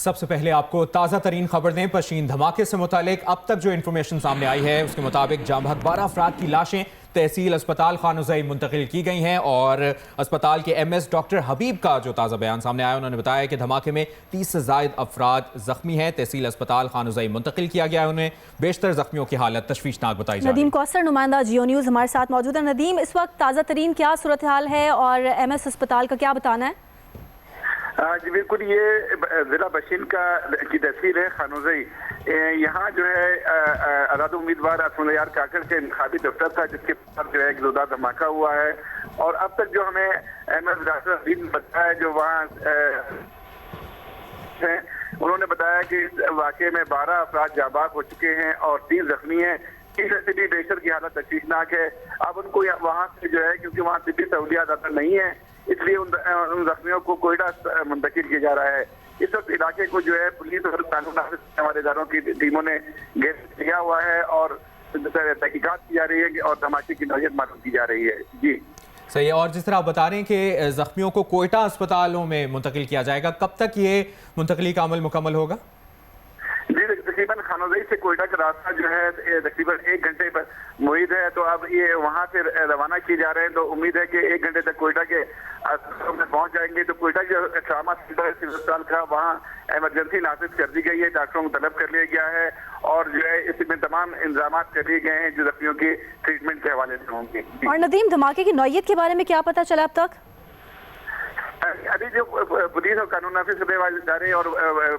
सबसे पहले आपको ताज़ा तरीन खबर दें। पशीन धमाके से मुतालिक अब तक जो इन्फॉर्मेशन सामने आई है उसके मुताबिक जामभग 12 अफराद की लाशें तहसील अस्पताल खानुज़ई मुंतकिल की गई हैं और अस्पताल के MS डॉक्टर हबीब का जो ताज़ा बयान सामने आया, उन्होंने बताया कि धमाके में 30 से ज़ायद अफराद जख्मी हैं। तहसील अस्पताल खानुज़ई मुंतकिल किया गया है उन्हें। बेशतर जख्मियों की हालत तशवीशनाक बताई जा रही है। नदीम कौसर, नुमाइंदा जियो न्यूज़ हमारे साथ मौजूद है। नदीम, इस वक्त ताज़ा तरीन क्या सूरत हाल है और MS अस्पताल का क्या बताना है? जी बिल्कुल, ये जिला बशीन की तहसील है खानुज़ई। यहाँ जो है आज़ाद उम्मीदवार असद यार काकड़ के इंतखाबी दफ्तर था, जिसके पास जो है एक जोरदार धमाका हुआ है। और अब तक जो हमें MS डॉक्टर हबीब ने बताया, जो वहाँ हैं, उन्होंने बताया कि इस वाक़े में 12 अफराद जाबाक हो चुके हैं और 30 जख्मी हैं। से भी बेशर की हालत तशवीशनाक है। अब उनको वहाँ से जो है, क्योंकि वहाँ तिब्बी सहूलियात ज़्यादा नहीं है, इसलिए उन जख्मियों को कोयटा मुंतकिल किया जा रहा है। इस वक्त इलाके को जो है पुलिस और कानून नाफिज हमारे इदारों की टीमों ने घेर लिया हुआ है और तहकीकात की जा रही है और धमाके की नौयत मालूम की जा रही है। जी सही है। और जिस तरह आप बता रहे हैं कि जख्मियों को कोयटा अस्पतालों में मुंतकिल किया जाएगा, कब तक ये मुंतकली का अमल मुकम्मल होगा? जी, तकरीबन खानुज़ई से कोयटा का रास्ता जो है तकरीबन 1 घंटे पर मुहित है, तो अब ये वहाँ से रवाना किए जा रहे हैं। तो उम्मीद है कि 1 घंटे तक कोयटा के अस्पताल में पहुँच जाएंगे। तो कोयटा जो ट्रामा सेंटर है सिविल अस्पताल का, वहाँ इमरजेंसी नाफिज कर दी गई है, डॉक्टरों को तलब कर लिया गया है और जो है इसमें तमाम इंतजाम कर लिए गए हैं जो जख्मियों की ट्रीटमेंट के हवाले से होंगे। और नदीम, धमाके की नौयत के बारे में क्या पता चला अब तक? अभी जो पुलिस और कानून नाफिज करने वाले इदारे और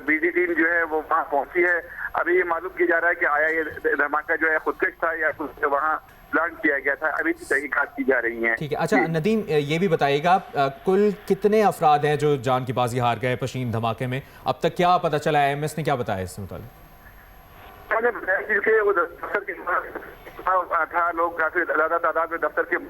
BD टीम जो है वो वहाँ पहुंची है। अभी ये मालूम किया जा रहा है कि आया ये धमाका जो है खुदकश था या वहाँ प्लान किया गया था। अभी तहकीकात की जा रही हैं। ठीक है। अच्छा नदीम, ये भी बताइएगा कुल कितने अफराद हैं जो जान की बाजी हार गए पशीन धमाके में? अब तक क्या पता चला है? MS ने क्या बताया इससे मुताल्लिक? दफ्तर के 18 लोग, काफी ज्यादा तादाद में दफ्तर के।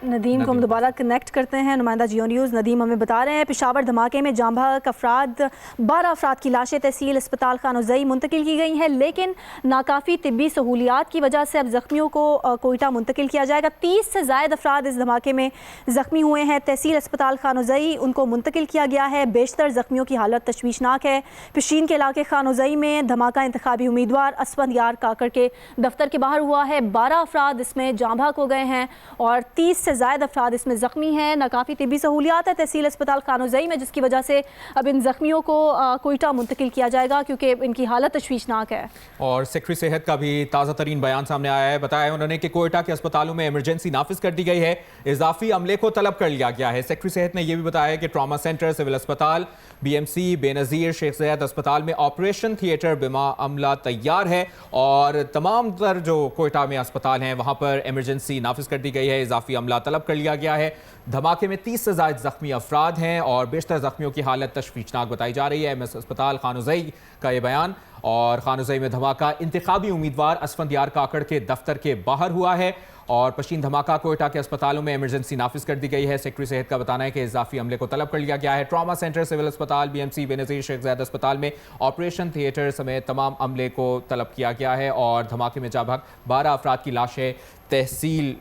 नदीम को हम दोबारा कनेक्ट करते हैं। नुमाइंदा जियो न्यूज़ नदीम हमें बता रहे हैं पेशावर धमाके में जामभग अफराद 12 अफराद की लाशें तहसील अस्पताल खानुज़ई मुंतकिल की गई हैं, लेकिन नाकाफ़ी तिब्बी सहूलियात की वजह से अब ज़ख्मियों को कोयटा मुंतकिल किया जाएगा। 30 से ज़ायद अफराद इस धमाके में ज़ख्मी हुए हैं। तहसील अस्पताल खानुज़ई उनको मुंतकिल किया गया है। बेशतर ज़ख्मियों की हालत तशवीशनाक है। पशीन के इलाके खानुज़ई में धमाका इंतखाबी उम्मीदवार असद यार काकड़ के दफ्तर के बाहर हुआ है। 12 अफराद इसमें जामभग हो गए हैं और 30 से ज़ायद अफराद इसमें ज़ख्मी हैं। नाकाफ़ी तिब्बी सहूलियात है तहसील अस्पताल खानुज़ई में, जिसकी वजह से अब इन ज़ख्मियों को कोयटा मुंतकिल किया जाएगा क्योंकि इनकी हालत तशवीशनाक है। और सेक्रेटरी सेहत का भी ताज़ा तरीन बयान सामने आया है। बताया उन्होंने कि कोयटा के अस्पतालों में इमरजेंसी नाफिज कर दी गई है, इजाफी अमले को तलब कर लिया गया है। सेक्रेटरी सेहत ने यह भी बताया कि ट्रामा सेंटर, सिविल अस्पताल, BMC, बेनज़ीर, शेख ज़ायद अस्पताल में ऑपरेशन थिएटर बिमा अमला तैयार है और तमाम तर जो कोयटा में अस्पताल हैं वहाँ पर इमरजेंसी नाफिज कर दी गई है, इजाफी अमला तलब कर लिया गया है। धमाके में 30 से ज़ायद ज़ख्मी अफराद हैं और बेशतर ज़ख्मियों की हालत तशवीशनाक बताई जा रही है। MS अस्पताल खानुज़ई का ये बयान। और खानुज़ई में धमाका इंतखाबी उम्मीदवार असद यार काकड़ के दफ्तर के बाहर हुआ है और पशीन धमाका कोयटा के अस्पतालों में इमरजेंसी नाफिज कर दी गई है। सेक्रेटरी सेहत का बताना है कि इजाफी अमले को तलब कर लिया गया है। ट्रामा सेंटर, सिविल अस्पताल, BMC, बेनज़ीर, शेख ज़ायद अस्पताल में ऑपरेशन थिएटर समेत तमाम अमले को तलब किया गया है और धमाके में जामभग 12 अफराद की लाशें तहसील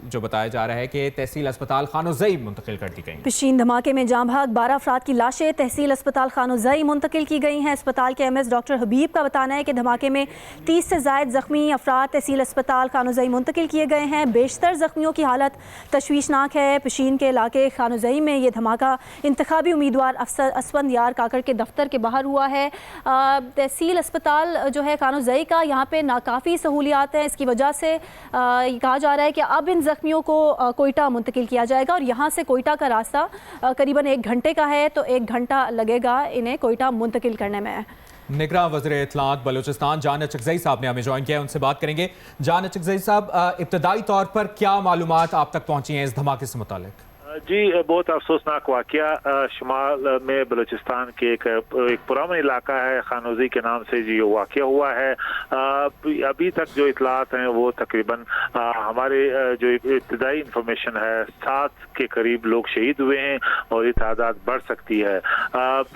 जो बताया जा रहा है कि तहसील अस्पताल खानुज़ई मुंतकिल कर दी गई। पशीन धमाके में जामभग 12 अफराद की लाशें तहसील अस्पताल खानुज़ई मुंतकिल की गई हैं। अस्पताल के MS डॉक्टर हबीब का बताना है कि धमाके में 30 से ज़ायद ज़ख्मी अफराद तहसील अस्पताल खानुज़ई मुंतकिल किए गए हैं। बेशतर ज़ख्मियों की हालत तशवीशनाक है। पशीन के इलाके खानुज़ई में ये धमाका इंतखाबी उम्मीदवार असद यार काकड़ के दफ्तर के बाहर हुआ है। तहसील अस्पताल जो है खानुज़ई का, यहाँ पर नाकाफ़ी सहूलियात हैं। इसकी वजह से कहा जा रहा है कि अब इन ज़ख्मियों को कोयटा मुंतकिल किया जाएगा और यहाँ से कोयटा का रास्ता करीबन 1 घंटे का है, तो 1 घंटा लगेगा इन्हें कोयटा मुंतकिल करने में। निगरान वज़ीर इत्तलाआत बलूचिस्तान जान अचकज़ई साहब ने हमें ज्वाइन किया है, उनसे बात करेंगे। जान अचकज़ई साहब, इब्तदाई तौर पर क्या मालूमात आप तक पहुँची हैं इस धमाके से मुतालिक? जी, बहुत अफसोसनाक वाक़या शुमाल में बलूचिस्तान के एक पुराना इलाका है खानुज़ई के नाम से जो वाक़या हुआ है। अभी तक जो इतलात हैं वो तकरीबन हमारे जो इब्तदाई इंफॉर्मेशन है 7 के करीब लोग शहीद हुए हैं और ये तादाद बढ़ सकती है।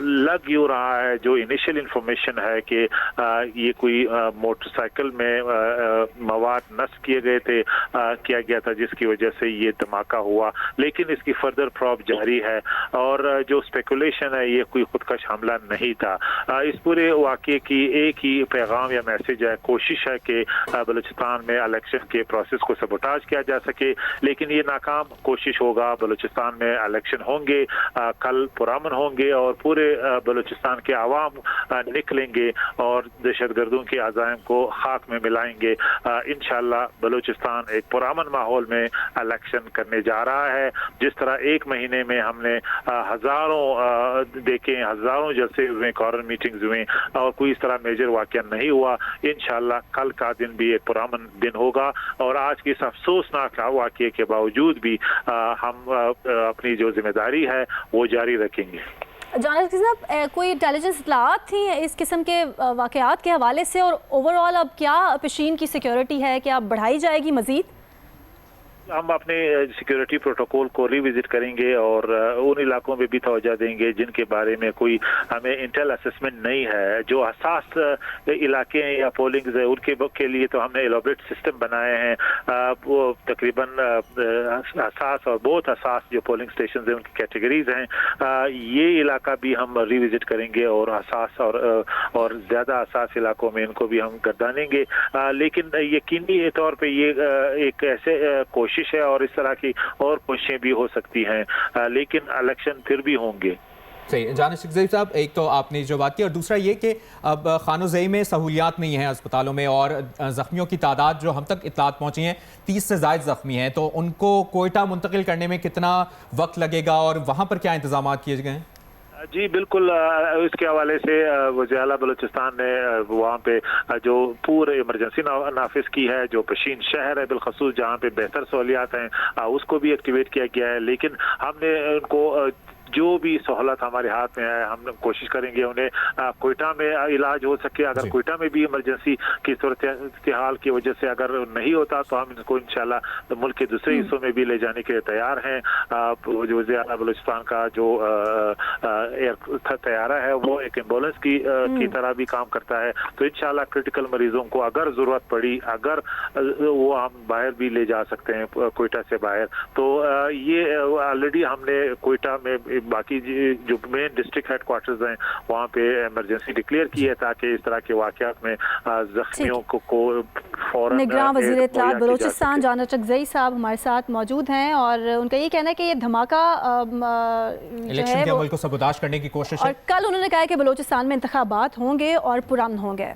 लग यूँ रहा है, जो इनिशियल इंफॉर्मेशन है कि ये कोई मोटरसाइकिल में मवाद नष्ट किए गए थे, किया गया था, जिसकी वजह से ये धमाका हुआ। लेकिन इसके इसकी फर्दर प्रॉब जारी है और जो स्पेकुलेशन है ये कोई खुदकश हमला नहीं था। इस पूरे वाक़े की एक ही पैगाम या मैसेज है, कोशिश है कि बलूचिस्तान में इलेक्शन के प्रोसेस को सबोटाज किया जा सके, लेकिन ये नाकाम कोशिश होगा। बलूचिस्तान में इलेक्शन होंगे, कल पुरअमन होंगे और पूरे बलूचिस्तान के आवाम निकलेंगे और दहशतगर्दों के अज़ाइम को खाक में मिलाएंगे। इंशाअल्लाह बलूचिस्तान एक पुरअमन माहौल में इलेक्शन करने जा रहा है। जिस तरह एक महीने में हमने हजारों देखे, हजारों जलसे हुए, कॉरन मीटिंग्स हुए और कोई इस तरह मेजर वाक़या नहीं हुआ। इंशाअल्लाह कल का दिन भी एक पुरअमन दिन होगा और आज के इस अफसोसनाक वाक़ये के बावजूद भी हम अपनी जो जिम्मेदारी है वो जारी रखेंगे। जानक साहब, कोई इंटेलिजेंस इत्तलात थी इस किस्म के वाक़यात के हवाले से और ओवरऑल अब क्या पेशीन की सिक्योरिटी है, क्या बढ़ाई जाएगी मज़ीद? हम अपने सिक्योरिटी प्रोटोकॉल को रिविजिट करेंगे और उन इलाकों में भी तवज्जो देंगे जिनके बारे में कोई हमें इंटेल असेसमेंट नहीं है। जो हसास इलाके हैं या पोलिंग्स है उनके के लिए तो हमने एलोबरेट सिस्टम बनाए हैं। वो तकरीबन हसास और बहुत हसास जो पोलिंग स्टेशन हैं उनकी कैटेगरीज हैं। ये इलाका भी हम रिविजिट करेंगे और हसास और ज़्यादा हसास इलाकों में इनको भी हम गर्दानेंगे। लेकिन यकीनी तौर पर ये एक ऐसे कोशिश है और इस तरह की और कोशिशें भी हो सकती हैं, लेकिन इलेक्शन फिर भी होंगे। सही जानिश साहब, एक तो आपने जो बात की और दूसरा ये कि अब खानोज़ई में सहूलियात नहीं है अस्पतालों में और ज़ख्मियों की तादाद जो हम तक इत्तलात पहुँची हैं 30 से ज़ायद ज़ख्मी हैं, तो उनको कोयटा मुंतकिल करने में कितना वक्त लगेगा और वहाँ पर क्या इंतजाम किए गए हैं? जी बिल्कुल, इसके हवाले से वज़ीर आला बलूचिस्तान ने वहाँ पे जो पूरे इमरजेंसी नाफिज की है, जो पशीन शहर है बिलखसूस जहाँ पे बेहतर सहूलियात हैं उसको भी एक्टिवेट किया गया है। लेकिन हमने उनको जो भी सहूलत हमारे हाथ में है हम कोशिश करेंगे उन्हें कोयटा में इलाज हो सके। अगर कोयटा में भी इमरजेंसी की सूरत हाल की वजह से अगर नहीं होता तो हम इनको इंशाल्लाह मुल्क के दूसरे हिस्सों में भी ले जाने के लिए तैयार हैं। वज़ीर आला बलूचिस्तान का जो तैयारा है वो एक एम्बुलेंस की तरह भी काम करता है। तो इंशाल्लाह क्रिटिकल मरीजों को अगर ज़रूरत पड़ी, अगर वो हम बाहर भी ले जा सकते हैं कोयटा से बाहर। तो ये ऑलरेडी हमने कोयटा में बाकी जो मेन डिस्ट्रिक्ट हेडक्वार्टर्स हैं वहाँ पे इमरजेंसी डिक्लेयर की है ताकि इस तरह के वाक़यात में जख्मियों को फौरन निगरान वज़ीर इत्तलात बलूचिस्तान जानक चकज़ई साहब हमारे साथ मौजूद हैं और उनका ये कहना है कि ये धमाका इलेक्शन के अमल को सबोताज करने की कोशिश है। और कल उन्होंने कहा कि बलूचिस्तान में इंतखाबात होंगे और पुरअमन होंगे।